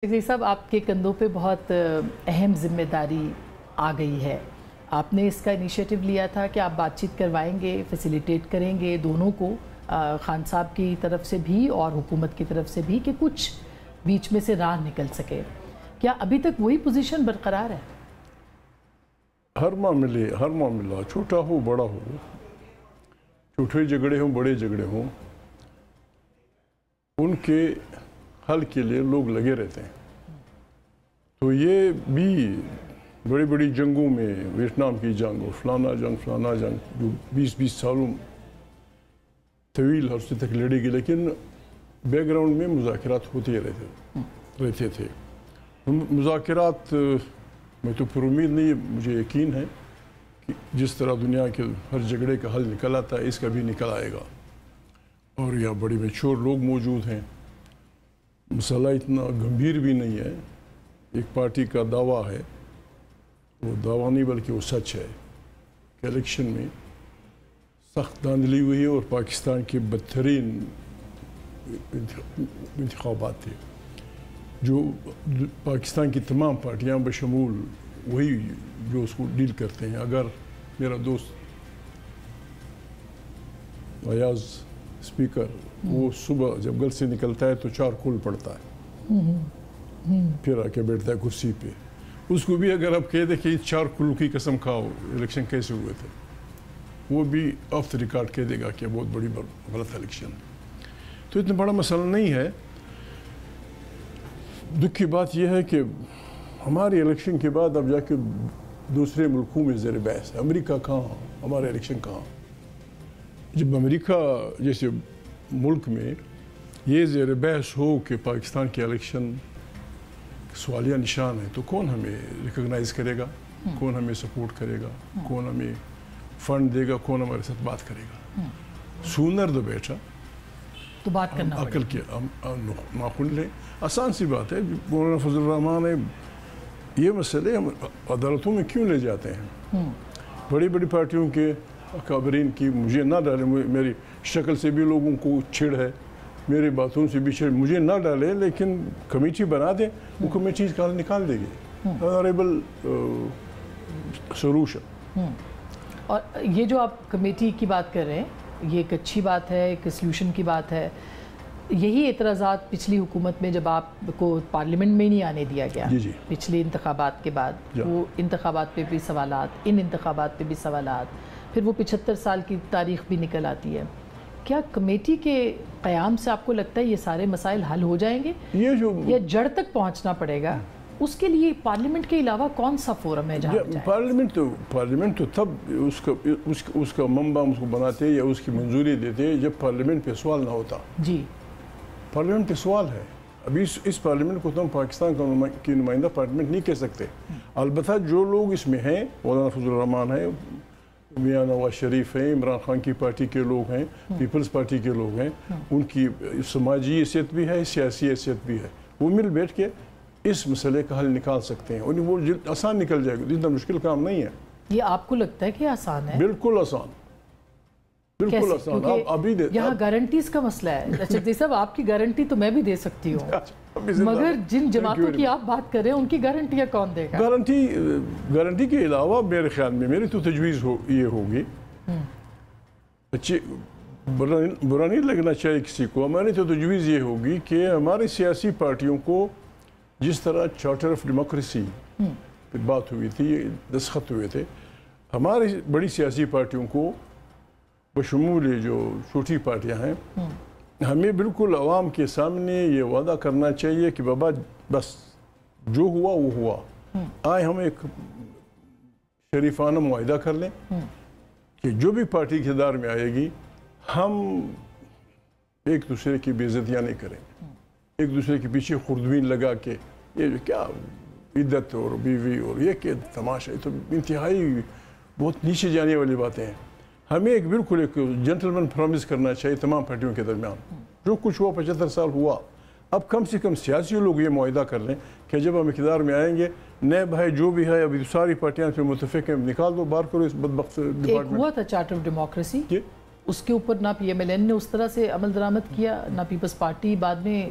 جی صاحب، آپ کے کندھوں پہ بہت اہم ذمہ داری آ گئی ہے. آپ نے اس کا انیشیٹو لیا تھا کہ آپ بات چیت کروائیں گے، فیسیلیٹیٹ کریں گے دونوں کو، خان صاحب کی طرف سے بھی اور حکومت کی طرف سے بھی، کہ کچھ بیچ میں سے راہ نکل سکے. کیا ابھی تک وہی پوزیشن برقرار ہے؟ ہر معاملہ چھوٹا ہو بڑا ہو، چھوٹے جھگڑے ہوں بڑے جھگڑے ہوں، ان کے حل کے لیے لوگ لگے رہتے ہیں. تو یہ بھی بڑی بڑی جنگوں میں، ویتنام کی جنگ اور فلانا جنگ جو 20 سالوں طویل عرصے تک لڑی گئی، لیکن بیک گراؤنڈ میں مذاکرات ہوتے رہتے تھے. مذاکرات میں تو پر امید نہیں، مجھے یقین ہے کہ جس طرح دنیا کے ہر جھگڑے کا حل نکل آتا ہے، اس کا بھی نکل آئے گا. اور یہاں بڑی میچور لوگ موجود ہیں. مسئلہ اتنا گمبھیر بھی نہیں ہے. ایک پارٹی کا دعویٰ ہے، وہ دعویٰ نہیں بلکہ وہ سچ ہے کہ الیکشن میں سخت دھاندلی ہوئی ہے اور پاکستان کے بدترین انتخابات تھے، جو پاکستان کی تمام پارٹیاں بشمول وہی جو اس کو ڈیل کرتے ہیں. اگر میرا دوست ایاز اسپیکر، وہ صبح جب گھر سے نکلتا ہے تو 4 کھول پڑتا ہے، پھر آ کے بیٹھتا ہے کرسی پہ. اس کو بھی اگر آپ کہہ دیں کہ 4 کھلوں کی قسم کھاؤ الیکشن کیسے ہوئے تھے، وہ بھی آف دا ریکارڈ کہہ دے گا کہ بہت بڑی غلط الیکشن. تو اتنا بڑا مسئلہ نہیں ہے. دکھ کی بات یہ ہے کہ ہماری الیکشن کے بعد اب جا کے دوسرے ملکوں میں زیر بحث ہے. امریکہ کہاں، ہمارے الیکشن کہاں؟ جب امریکہ جیسے ملک میں یہ زیر بحث ہو کہ پاکستان کے الیکشن سوالیہ نشان ہے، تو کون ہمیں ریکگنائز کرے گا، کون ہمیں سپورٹ کرے گا، کون ہمیں فنڈ دے گا، کون ہمارے ساتھ بات کرے گا؟ سونر دو بیٹا تو بات کرنا عقل کے ناخن لیں. آسان سی بات ہے. مولانا فضل الرحمان نے یہ مسئلے ہم عدالتوں میں کیوں لے جاتے ہیں؟ بڑی بڑی پارٹیوں کے اکابرین کی مجھے نہ ڈالیں، میری شکل سے بھی لوگوں کو چھڑ ہے، میری باتوں سے بھی چھڑ، مجھے نہ ڈالیں، لیکن کمیٹی بنا دیں، وہ کمیٹی کا حل نکال دے گی. Honourable solution. اور یہ جو آپ کمیٹی کی بات کر رہے ہیں، یہ ایک اچھی بات ہے، ایک سلوشن کی بات ہے. یہی اعتراضات پچھلی حکومت میں جب آپ کو پارلیمنٹ میں نہیں آنے دیا گیا پچھلے انتخابات کے بعد، وہ انتخابات پہ بھی سوالات، ان انتخابات پہ بھی سوالات، پھر وہ 75 سال کی تاریخ بھی نکل آتی ہے. کیا کمیٹی کے قیام سے آپ کو لگتا ہے یہ سارے مسائل حل ہو جائیں گے، یا جڑ تک پہنچنا پڑے گا؟ اس کے لیے پارلیمنٹ کے علاوہ کون سا فورم ہے جہاں پارلیمنٹ تو تب اس کا منبع اس کو بناتے یا اس کی منظوری دیتے جب پارلیمنٹ پہ سوال نہ ہوتا. جی، پارلیمنٹ پہ سوال ہے. ابھی اس پارلیمنٹ کو تو ہم پاکستان کی نمائندہ پارلیمنٹ نہیں کہہ سکتے. البتہ جو لوگ اس میں ہیں، مولانا فضل الرحمان ہیں، میاں نواز شریف ہیں، عمران خان کی پارٹی کے لوگ ہیں، پیپلز پارٹی کے لوگ ہیں، ان کی سماجی حیثیت بھی ہے، سیاسی حیثیت بھی ہے. وہ مل بیٹھ کے اس مسئلے کا حل نکال سکتے ہیں، اور وہ آسان نکل جائے گا. اتنا مشکل کام نہیں ہے. یہ آپ کو لگتا ہے کہ آسان ہے؟ بالکل آسان، بالکل آسان. ابھی یہاں گارنٹیز کا مسئلہ ہے. اچھا جی صاحب، آپ کی گارنٹی تو میں بھی دے سکتی ہوں، مگر جن جماعتوں کی آپ بات کر رہے ہیں ان کی گارنٹیاں کون دے گا؟ گارنٹی کے علاوہ میرے خیال میں، میری تو تجویز یہ ہوگی، برا نہیں لگنا چاہیے کسی کو، ہماری تو تجویز یہ ہوگی کہ ہماری سیاسی پارٹیوں کو جس طرح چارٹر آف ڈیموکریسی پہ بات ہوئی تھی، دستخط ہوئے تھے، ہماری بڑی سیاسی پارٹیوں کو بشمول یہ جو چھوٹی پارٹیاں ہیں، ہمیں بالکل عوام کے سامنے یہ وعدہ کرنا چاہیے کہ بابا بس جو ہوا وہ ہوا. آئے ہم ایک شریفانہ معاہدہ کر لیں کہ جو بھی پارٹی اقتدار میں آئے گی، ہم ایک دوسرے کی بے عزتیاں نہیں کریں، ایک دوسرے کے پیچھے خردبین لگا کے یہ جو کیا عدت اور بیوی اور یہ کہ تماشا، تو انتہائی بہت نیچے جانے والی باتیں ہیں. ہمیں بالکل ایک جنٹلمن پرومس کرنا چاہیے تمام پارٹیوں کے درمیان. جو کچھ ہوا 75 سال ہوا، اب کم سے کم سیاسی لوگ یہ معاہدہ کر لیں کہ جب ہم اقتدار میں آئیں گے، نئے بھائی جو بھی ہے، ابھی ساری پارٹیاں پہ متفق ہیں، نکال دو، باہر کرو اس بدبخت ڈپارٹمنٹ. ایک ہوا تھا چارٹر آف ڈیموکریسی، اس کے اوپر نہ پی ایم ایل این نے اس طرح سے عمل درآمد کیا، نہ پیپلز پارٹی. بعد میں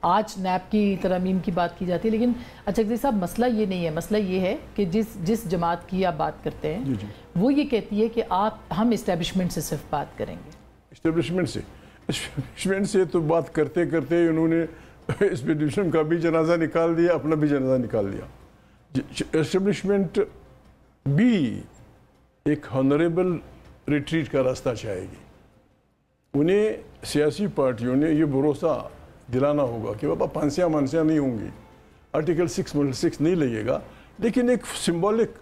آج نیب کی ترامیم کی بات کی جاتی ہے، لیکن اچکزئی صاحب مسئلہ یہ نہیں ہے. مسئلہ یہ ہے کہ جس جماعت کی آپ بات کرتے ہیں وہ یہ کہتی ہے کہ ہم اسٹیبلشمنٹ سے صرف بات کریں گے. اسٹیبلشمنٹ سے تو بات کرتے کرتے انہوں نے اسٹیبلشمنٹ کا بھی جنازہ نکال دیا، اپنا بھی جنازہ نکال دیا. اسٹیبلشمنٹ بھی ایک ہانریبل ریٹریٹ کا راستہ چاہے گی. انہیں سیاسی پارٹیوں نے یہ بھروسہ دلانا ہوگا کہ بابا پھانسیاں مانسیاں نہیں ہوں گی، آرٹیکل 6 نہیں لگے گا، لیکن ایک سمبولک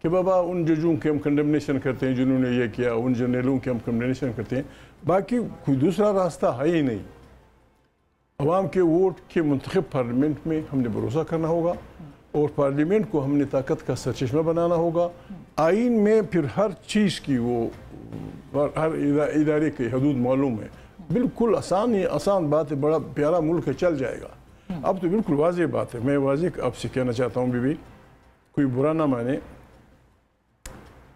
کہ بابا ان ججوں کے ہم کنڈمنیشن کرتے ہیں جنہوں نے یہ کیا، ان جرنیلوں کے ہم کنڈمنیشن کرتے ہیں. باقی کوئی دوسرا راستہ ہے ہی نہیں. عوام کے ووٹ کے منتخب پارلیمنٹ میں ہم نے بھروسہ کرنا ہوگا اور پارلیمنٹ کو ہم نے طاقت کا سرچشمہ بنانا ہوگا. آئین میں پھر ہر چیز کی وہ ہر ادارے کے حدود معلوم ہے. بالکل آسان بات ہے، بڑا پیارا ملک ہے، چل جائے گا. اب تو بالکل واضح بات ہے. میں واضح آپ سے کہنا چاہتا ہوں بھی کوئی برا نہ مانے.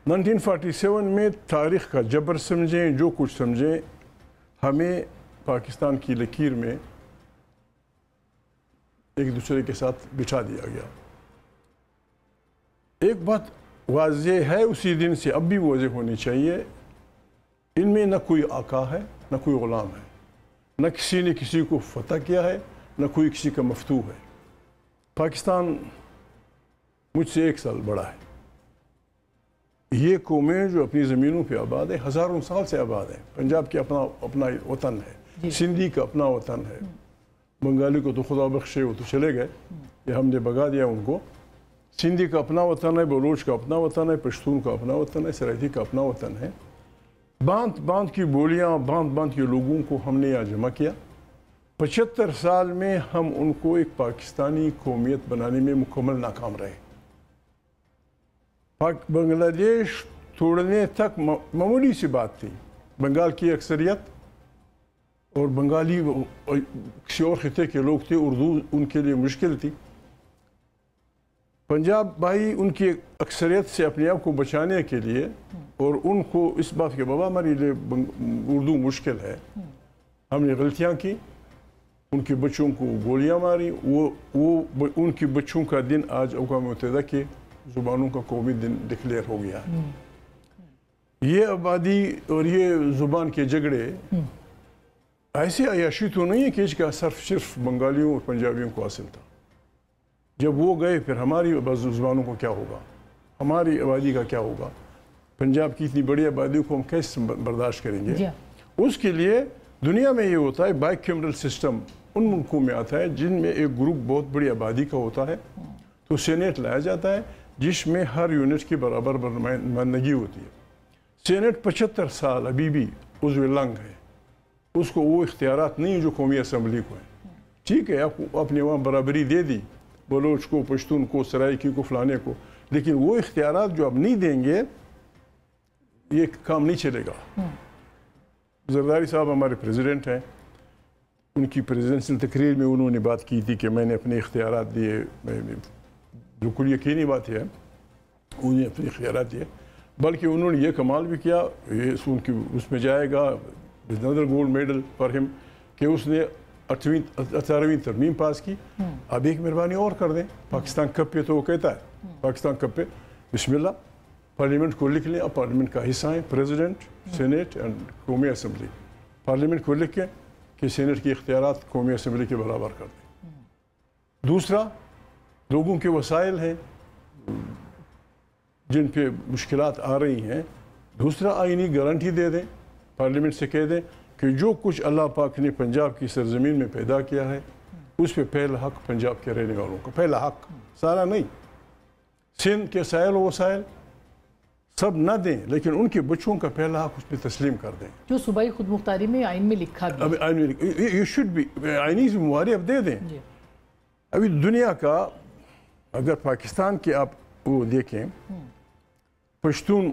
1947 میں تاریخ کا جبر سمجھیں، جو کچھ سمجھیں، ہمیں پاکستان کی لکیر میں ایک دوسرے کے ساتھ بٹھا دیا گیا. ایک بات واضح ہے اسی دن سے، اب بھی واضح ہونی چاہیے، ان میں نہ کوئی آقا ہے نہ کوئی غلام ہے، نہ کسی نے کسی کو فتح کیا ہے نہ کوئی کسی کا مفتوح ہے. پاکستان مجھ سے 1 سال بڑا ہے. یہ قومیں جو اپنی زمینوں پہ آباد ہیں، ہزاروں سال سے آباد ہیں. پنجاب کے اپنا وطن ہے، سندھی کا اپنا وطن ہے. بنگالی کو تو خدا بخشے وہ تو چلے گئے، یہ ہم نے بگا دیا ان کو. سندھی کا اپنا وطن ہے، بلوچ کا اپنا وطن ہے، پشتون کا اپنا وطن ہے، سرائیکی کا اپنا وطن ہے. باندھ کی بولیاں، باندھ کے لوگوں کو ہم نے یہاں جمع کیا. 75 سال میں ہم ان کو ایک پاکستانی قومیت بنانے میں مکمل ناکام رہے. بنگلہ دیش توڑنے تک معمولی سی بات تھی. بنگال کی اکثریت اور بنگالی کسی اور خطے کے لوگ تھے، اردو ان کے لیے مشکل تھی. پنجاب بھائی ان کی اکثریت سے اپنے آپ کو بچانے کے لیے اور ان کو اس بات کے بابا ہمارے لیے اردو مشکل ہے، ہم نے غلطیاں کی، ان کے بچوں کو گولیاں ماری. وہ ان کے بچوں کا دن آج اقوام متحدہ کے زبانوں کا قومی دن ڈکلیئر ہو گیا ہے. یہ آبادی اور یہ زبان کے جھگڑے ایسے عیاشی تو نہیں ہے کہ اس کا صرف بنگالیوں اور پنجابیوں کو حاصل تھا. جب وہ گئے پھر ہماری زبانوں کو کیا ہوگا، ہماری آبادی کا کیا ہوگا. پنجاب کی اتنی بڑی آبادی کو ہم کیسے برداشت کریں گے. اس کے لیے دنیا میں یہ ہوتا ہے بائی کیمرل سسٹم ان ملکوں میں آتا ہے جن میں ایک گروپ بہت بڑی آبادی کا ہوتا ہے تو سینیٹ لایا جاتا ہے جس میں ہر یونٹ کی برابر نمائندگی ہوتی ہے. سینیٹ 75 سال ابھی بھی عضو لنگ ہے، اس کو وہ اختیارات نہیں جو قومی اسمبلی کو ہیں. ٹھیک ہے آپ نے وہاں برابری دے دی بلوچ کو، پشتون کو، سرائیکی کو، فلانے کو، لیکن وہ اختیارات جو آپ نہیں دیں گے یہ کام نہیں چلے گا. زرداری صاحب ہمارے پریزیڈنٹ ہیں، ان کی پریزیڈنشل تقریر میں انہوں نے بات کی تھی کہ میں نے اپنے اختیارات دیے. بالکل یقینی بات ہے، انہوں نے اپنے اختیارات دیے، بلکہ انہوں نے یہ کمال بھی کیا، اس میں جائے گا another gold medal for him کہ اس نے 18ویں ترمیم پاس کی. اب ایک مہربانی اور کر دیں، پاکستان کپ پہ تو وہ کہتا ہے پاکستان کپ پہ بسم اللہ پارلیمنٹ کو لکھ لیں. اب پارلیمنٹ کا حصہ ہیں پریزیڈنٹ، سینیٹ اینڈ قومی اسمبلی. پارلیمنٹ کو لکھ کے کہ سینیٹ کی اختیارات قومی اسمبلی کے برابر کر دیں. دوسرا، لوگوں کے وسائل ہیں جن پہ مشکلات آ رہی ہیں، دوسرا آئینی گارنٹی دے دیں، پارلیمنٹ سے کہہ دیں کہ جو کچھ اللہ پاک نے پنجاب کی سرزمین میں پیدا کیا ہے اس پہ پہلا حق پنجاب کے رہنے والوں کا، پہلا حق، سارا نہیں. سندھ کے سائل و وسائل سب نہ دیں لیکن ان کے بچوں کا پہلا حق اس پہ تسلیم کر دیں، جو صوبائی خود مختاری میں آئین میں لکھا بھی ہے. یہ شوڈ بھی آئینی ذمہ داری اب دے دیں. ابھی دنیا کا اگر پاکستان کے آپ وہ دیکھیں، پشتون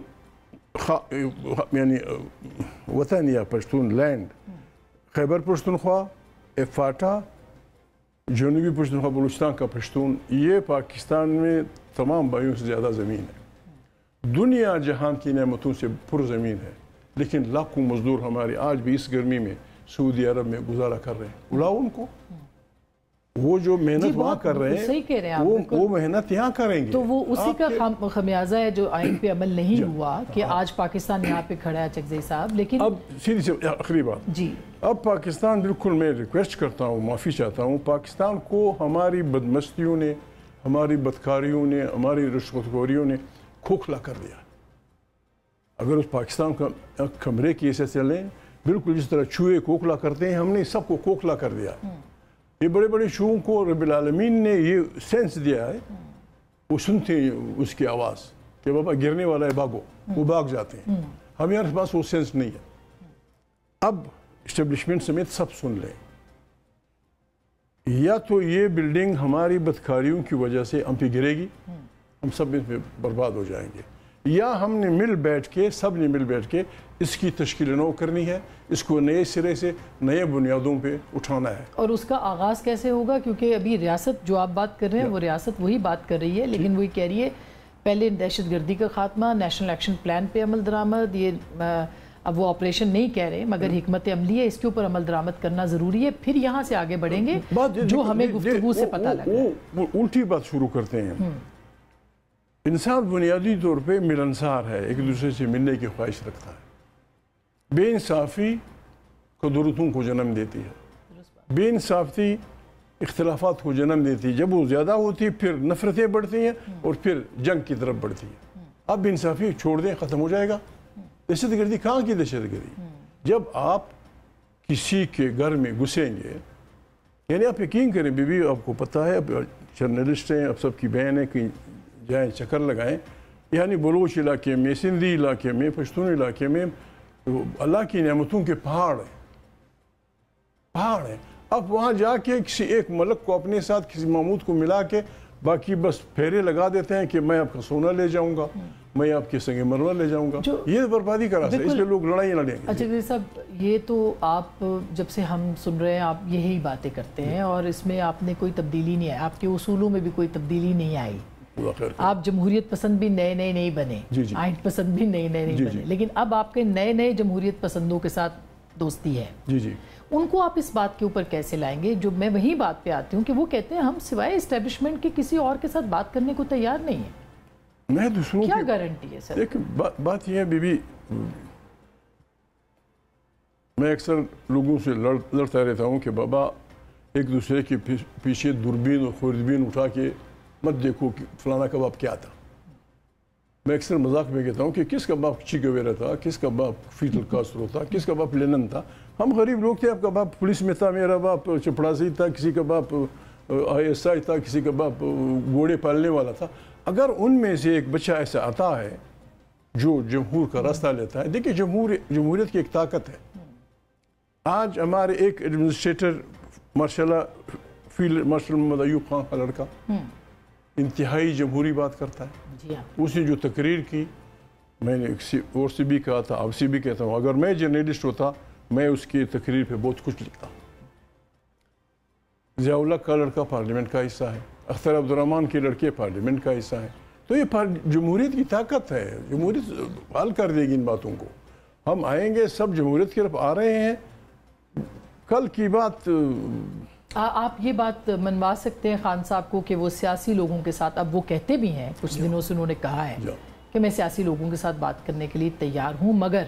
یعنی وطن یا پشتون لینڈ، خیبر پشتونخوا، فاٹا، جنوبی پشتونخوا، بلوچستان کا پشتون، یہ پاکستان میں تمام بھائیوں سے زیادہ زمین ہے. دنیا جہان کی نعمتوں سے پر زمین ہے، لیکن لاکھوں مزدور ہمارے آج بھی اس گرمی میں سعودی عرب میں گزارا کر رہے ہیں. اڑاؤ ان کو، وہ جو محنت وہاں کر رہے صحیح کہہ رہے ہیں وہ محنت یہاں کریں گے. تو وہ اسی کا خمیازہ ہے جو آئین پہ عمل نہیں ہوا کہ آج پاکستان یہاں پہ کھڑا ہے چکزئی صاحب. لیکن اب سیدھی سی آخری بات, جی اب پاکستان, بالکل میں ریکویسٹ کرتا ہوں, معافی چاہتا ہوں, پاکستان کو ہماری بدمستیوں نے, ہماری بدکاریوں نے, ہماری رشوت خوریوں نے کھوکھلا کر دیا. اگر اس پاکستان کا کمرے کی ایسے چلیں, بالکل جس طرح چوہے کھوکھلا کرتے ہیں, ہم نے سب کو کھوکھلا کر دیا. یہ بڑے بڑے چوہوں کو رب العالمین نے یہ سینس دیا ہے, وہ سنتے ہیں اس کی آواز کہ بابا گرنے والا ہے, بھاگو, وہ بھاگ جاتے ہیں. ہمارے پاس وہ سینس نہیں ہے. اب اسٹیبلشمنٹ سمیت سب سن لیں, یا تو یہ بلڈنگ ہماری بدکاریوں کی وجہ سے ہم پہ گرے گی, ہم سب اس پہ برباد ہو جائیں گے, یا ہم نے مل بیٹھ کے, سب نے مل بیٹھ کے اس کی تشکیل نو کرنی ہے, اس کو نئے سرے سے نئے بنیادوں پہ اٹھانا ہے. اور اس کا آغاز کیسے ہوگا؟ کیونکہ ابھی ریاست جو آپ بات کر رہے ہیں وہ ریاست وہی بات کر رہی ہے, لیکن وہی کہہ رہی ہے پہلے دہشت گردی کا خاتمہ, نیشنل ایکشن پلان پہ عمل درآمد. یہ اب وہ آپریشن نہیں کہہ رہے مگر حکمت عملی ہے, اس کے اوپر عمل درآمد کرنا ضروری ہے, پھر یہاں سے آگے بڑھیں گے. جو ہمیں گفتگو سے پتہ لگا ہے وہ الٹی بات شروع کرتے ہیں. انسان بنیادی طور پہ ملنسار ہے, ایک دوسرے سے ملنے کی خواہش رکھتا ہے. بے انصافی قدرتوں کو جنم دیتی ہے, بے انصافی اختلافات کو جنم دیتی ہے. جب وہ زیادہ ہوتی ہے پھر نفرتیں بڑھتی ہیں اور پھر جنگ کی طرف بڑھتی ہیں. اب بے انصافی چھوڑ دیں, ختم ہو جائے گا. دہشت گردی کہاں کی دہشت گردی؟ جب آپ کسی کے گھر میں گھسیں گے, یعنی آپ یقین کریں بی بی, آپ کو پتہ ہے, اب جرنلسٹ ہیں, اب سب کی بہن ہیں, کہیں جائیں چکر لگائیں, یعنی بلوچ علاقے میں, سندھی علاقے میں, پشتون علاقے میں اللہ کی نعمتوں کے پہاڑ ہیں, پہاڑ ہیں. اب وہاں جا کے کسی ایک ملک کو اپنے ساتھ, کسی محمود کو ملا کے باقی بس پھیرے لگا دیتے ہیں کہ میں آپ کا سونا لے جاؤں گا, میں آپ کے سنگ مرمر لے جاؤں گا. یہ بربادی کا راستہ ہے, اس پہ لوگ لڑائی نہ لیں گے. اچھا جی صاحب, یہ تو آپ جب سے ہم سن رہے ہیں آپ یہی باتیں کرتے ہیں اور اس میں آپ نے کوئی تبدیلی نہیں آئی, آپ کے اصولوں میں بھی کوئی تبدیلی نہیں آئی. آپ جمہوریت پسند بھی نئے نئے نہیں بنے, آئین پسند بھی نئے نئے نہیں بنے, لیکن اب آپ کے نئے نئے جمہوریت پسندوں کے ساتھ دوستی ہے. ان کو آپ اس بات کے اوپر کیسے لائیں گے؟ جو میں وہی بات پہ آتی ہوں کہ وہ کہتے ہیں ہم سوائے اسٹیبلشمنٹ کے کسی اور کے ساتھ بات کرنے کو تیار نہیں ہیں. میں دوسروں کیا گارنٹی ہے سر؟ ایک بات یہ ہے بی بی, میں اکثر لوگوں سے لڑتا رہتا ہوں کہ بابا ایک دوسرے کے پیچھے دوربین اور خوردبین اٹھا کے مت دیکھو کہ فلانا کا باپ کیا تھا. میں اکثر مذاق میں کہتا ہوں کہ کس کا باپ چی گویرا تھا, کس کا باپ فیڈل کاسٹرو تھا, کس کا باپ لینن تھا. ہم غریب لوگ تھے, آپ کا باپ پولیس میں تھا, میرا باپ چپڑاسی تھا, کسی کا باپ ISI تھا, کسی کا باپ گھوڑے پالنے والا تھا. اگر ان میں سے ایک بچہ ایسا آتا ہے جو جمہور کا راستہ لیتا ہے, دیکھیں جمہوریت کی ایک طاقت ہے. آج ہمارے ایک ایڈمنسٹریٹر ماشاء اللہ فیلڈ مارشل محمد ایوب خان کا لڑکا انتہائی جمہوری بات کرتا ہے. اس نے جو تقریر کی, میں نے اور سے بھی کہا تھا, آپ سے بھی کہتا ہوں, اگر میں جرنلسٹ ہوتا میں اس کی تقریر پہ بہت کچھ لکھتا. ضیاء اللہ کا لڑکا پارلیمنٹ کا حصہ ہے, اختر عبد الرحمن کے لڑکے پارلیمنٹ کا حصہ ہیں. تو یہ جمہوریت کی طاقت ہے, جمہوریت حل کر دے گی ان باتوں کو. ہم آئیں گے, سب جمہوریت کی طرف آ رہے ہیں. کل کی بات آپ یہ بات منوا سکتے ہیں خان صاحب کو کہ وہ سیاسی لوگوں کے ساتھ, اب وہ کہتے بھی ہیں, کچھ دنوں سے انہوں نے کہا ہے کہ میں سیاسی لوگوں کے ساتھ بات کرنے کے لیے تیار ہوں, مگر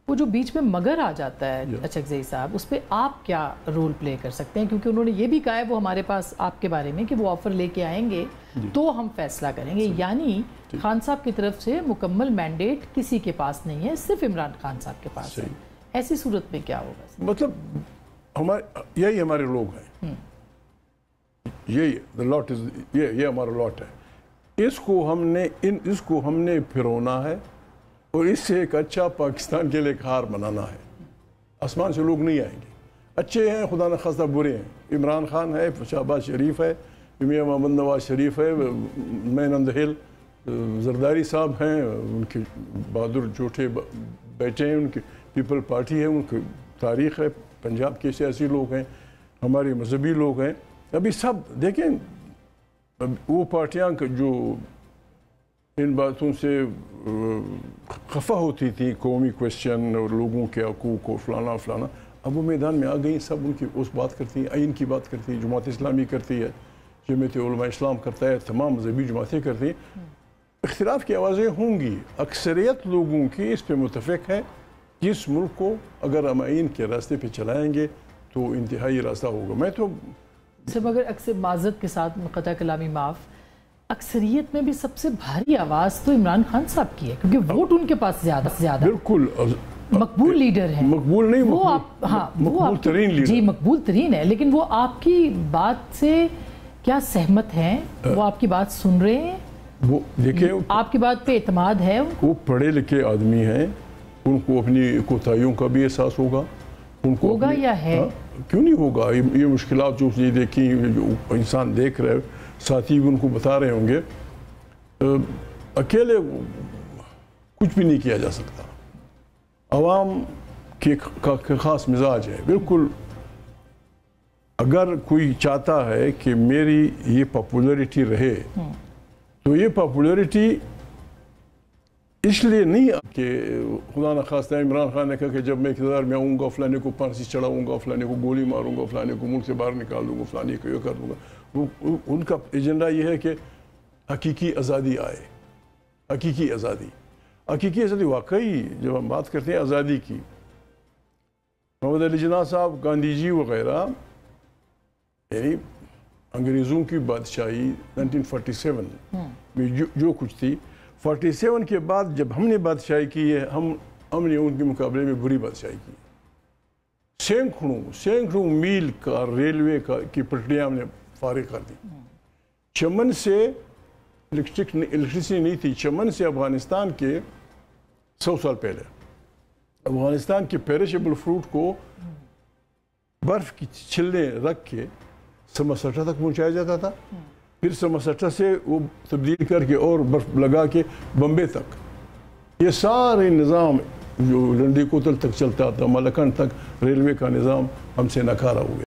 وہ جو بیچ میں مگر آ جاتا ہے چکزئی صاحب, اس پہ آپ کیا رول پلے کر سکتے ہیں؟ کیونکہ انہوں نے یہ بھی کہا ہے وہ ہمارے پاس آپ کے بارے میں کہ وہ آفر لے کے آئیں گے تو ہم فیصلہ کریں گے. یعنی خان صاحب کی طرف سے مکمل مینڈیٹ کسی کے پاس نہیں ہے, صرف عمران خان صاحب کے پاس ہے. ایسی صورت میں کیا ہوگا؟ مطلب یہی ہمارے لوگ ہیں, یہ ہمارا لاٹ ہے. اس کو ہم نے پھرونا ہے اور اس سے ایک اچھا پاکستان کے لیے ایک ہار بنانا ہے. آسمان سے لوگ نہیں آئیں گے, اچھے ہیں خدا نخواستہ برے ہیں. عمران خان ہے, شہباز شریف ہے, میاں محمد نواز شریف ہے, مین آن دی ہل زرداری صاحب ہیں, ان کے بہادر جوٹے بیٹے ہیں, ان کی پیپل پارٹی ہے, ان کی تاریخ ہے, پنجاب کے سیاسی لوگ ہیں, ہمارے مذہبی لوگ ہیں. ابھی سب دیکھیں وہ پارٹیاں جو ان باتوں سے خفا ہوتی تھی, قومی کویسچن اور لوگوں کے حقوق کو فلانا فلانا, اب وہ میدان میں آ گئی، سب ان کی اس بات کرتی ہیں، آئین کی بات کرتی ہیں، جماعت اسلامی کرتی ہے، جمعیت علماء اسلام کرتا ہے، تمام مذہبی جماعتیں کرتی ہیں۔ اختلاف کی آوازیں ہوں گی، اکثریت لوگوں کی اس پہ متفق ہے کہ اس ملک کو اگر ہم آئین کے راستے پہ چلائیں گے تو انتہائی راستہ ہوگا۔ میں تو سب اگر اکثر معذرت کے ساتھ قطع کلامی معاف، اکثریت میں بھی سب سے بھاری آواز تو عمران خان صاحب کی ہے، کیونکہ ووٹ ان کے پاس زیادہ سے زیادہ بالکل مقبول لیڈر ہیں۔ مقبول نہیں، وہ آپ مقبول ترین لیڈر، جی مقبول ترین ہے، لیکن وہ آپ کی بات سے کیا سہمت ہیں؟ وہ آپ کی بات سن رہے ہیں؟ وہ دیکھیں آپ کی بات پہ اعتماد ہے؟ وہ پڑھے لکھے آدمی ہیں، ان کو اپنی کوتاہیوں کا بھی احساس ہوگا، ان کو ہوگا یا ہے؟ کیوں نہیں ہوگا؟ یہ مشکلات جو اس نے دیکھی، جو انسان دیکھ رہے، ساتھی بھی ان کو بتا رہے ہوں گے، اکیلے کچھ بھی نہیں کیا جا سکتا۔ عوام کا خاص مزاج ہے، بالکل۔ اگر کوئی چاہتا ہے کہ میری یہ پاپولیرٹی رہے تو یہ پاپولیرٹی اس لیے نہیں کہ خدا نخواستہ عمران خان نے کہا کہ جب میں اقتدار میں آؤں گا فلانے کو پھانسی چڑھاؤں گا، فلانے کو گولی ماروں گا، فلانے کو ملک سے باہر نکال دوں گا، فلانے کو یہ کر دوں گا۔ ان کا ایجنڈا یہ ہے کہ حقیقی آزادی آئے، حقیقی آزادی۔ حقیقی آزادی واقعی جب ہم بات کرتے ہیں آزادی کی، محمد علی جناح صاحب، گاندھی جی وغیرہ، یعنی انگریزوں کی بادشاہی 1947 میں جو کچھ تھی، 47 کے بعد جب ہم نے بادشاہی کی ہے، ہم نے ان کے مقابلے میں بری بادشاہی کی۔ سینکڑوں میل کا ریلوے کی پٹریاں ہم نے فارغ کر دی۔ چمن سے الیکٹریسٹی نہیں تھی، چمن سے افغانستان کے 100 سال پہلے افغانستان کے پیرشیبل فروٹ کو برف کی چھلنے رکھ کے سمرسٹا تک پہنچایا جاتا تھا، پھر سمرسٹا سے وہ تبدیل کر کے اور برف لگا کے بمبے تک۔ یہ سارے نظام جو لنڈی کوتل تک چلتا تھا، ملکنڈ تک ریلوے کا نظام ہم سے ناکارہ ہو گیا۔